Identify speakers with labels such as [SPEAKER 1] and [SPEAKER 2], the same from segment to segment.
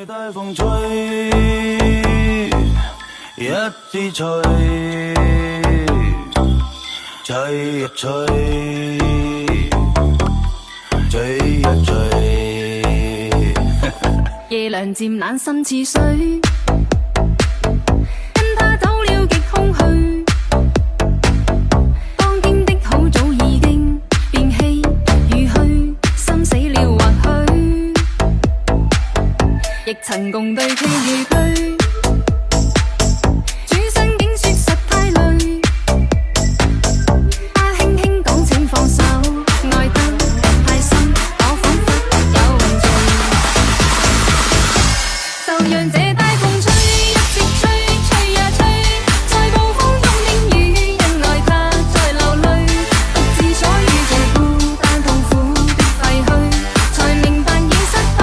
[SPEAKER 1] 最大風吹，一支吹，吹一吹，吹一吹。
[SPEAKER 2] 夜涼漸冷心似水，跟他走了極空虛。當天的好早已經變稀與虛，心死了或許，亦曾共對棋與居。主身竟說實太累，他輕輕講請放手，愛得太深，我彷彿有罪。就讓這大風吹，一直吹，吹呀吹，在暴風中的雨，因愛他在流淚，獨自所遇這孤單痛苦的廢墟，才明白已失去。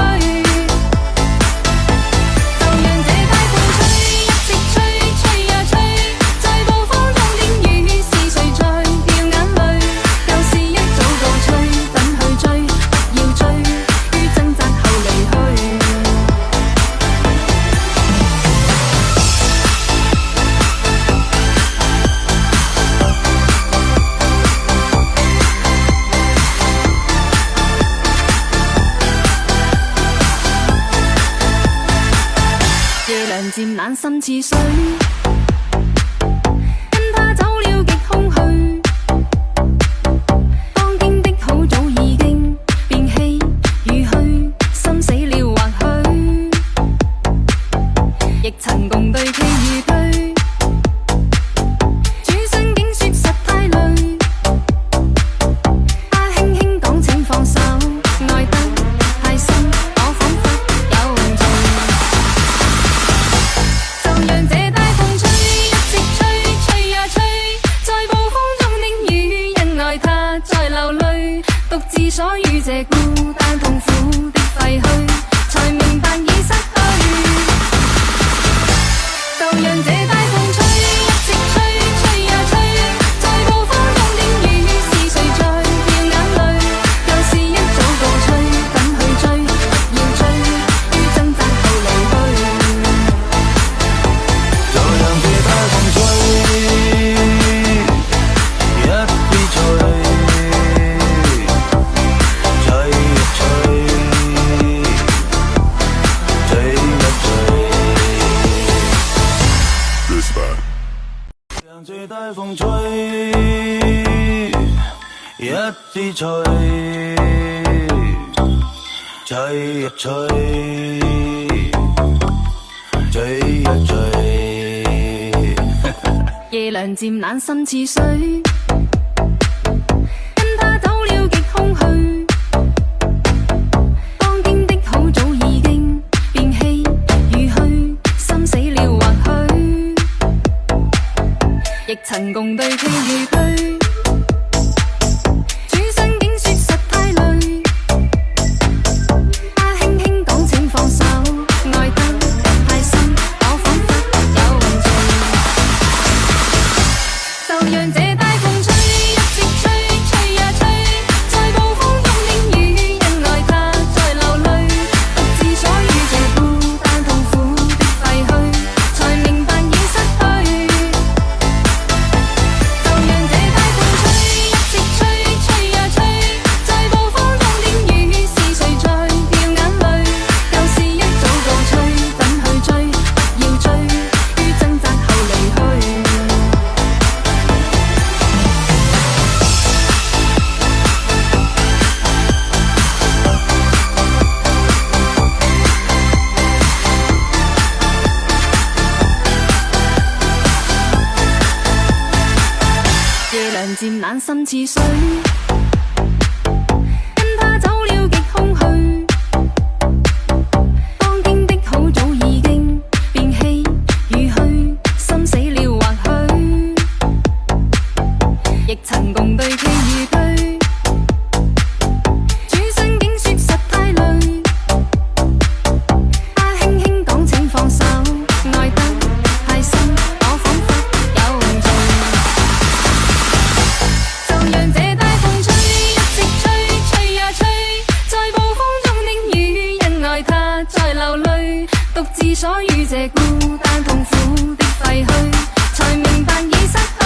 [SPEAKER 2] 就讓這大風吹，一直吹，吹呀吹，在暴風中的雨，是誰在掉眼淚？舊事一早告吹，等去追，不要追，於掙扎後離去。夜涼漸冷心似水，跟他走了極空虛。當天的好早已經變稀與虛，心死了或許，亦曾共對棋與居。主身竟說實太累，他輕輕講請放手，愛得太深，我彷彿有罪。就讓這大風吹，一直吹，吹呀吹，在暴風中的雨，因愛他在流淚，獨自所遇這孤單痛苦的廢墟，才明白已失去。就讓這大風吹，一直吹，吹呀吹，在暴風中的雨，是誰在掉眼淚？舊事一早告吹，等去追，不要追，於掙扎後離去。
[SPEAKER 1] 就讓這大風吹，一支吹，吹一吹，吹一吹。讓這大風吹，一支吹，吹一吹，吹一吹。
[SPEAKER 2] 夜涼漸冷心似水，跟他走了極空虛。當天的好早已經變稀與虛，心死了或許，亦曾共對棋與居。主身竟說實太累，他輕輕講請放手，愛得太深，我彷彿有罪。就讓這大風吹，一直吹，吹呀吹，在暴風中的雨，因愛他在流淚，獨自所遇這孤單痛苦的廢墟，才明白已失去。就讓這大風吹，一直吹，吹呀吹，在暴風中的雨，是誰在掉眼淚？舊事一早告吹，等去追，不要追，於掙扎後離去。夜涼漸冷心似水，跟他走了極空虛。當天的好早已經變稀與虛，心死了或許，亦曾共對棋與居。主身竟說實太累，他輕輕講請放手，愛得太深，我彷彿有罪。就讓這大風獨自所遇這孤單痛苦的廢墟，才明白已失。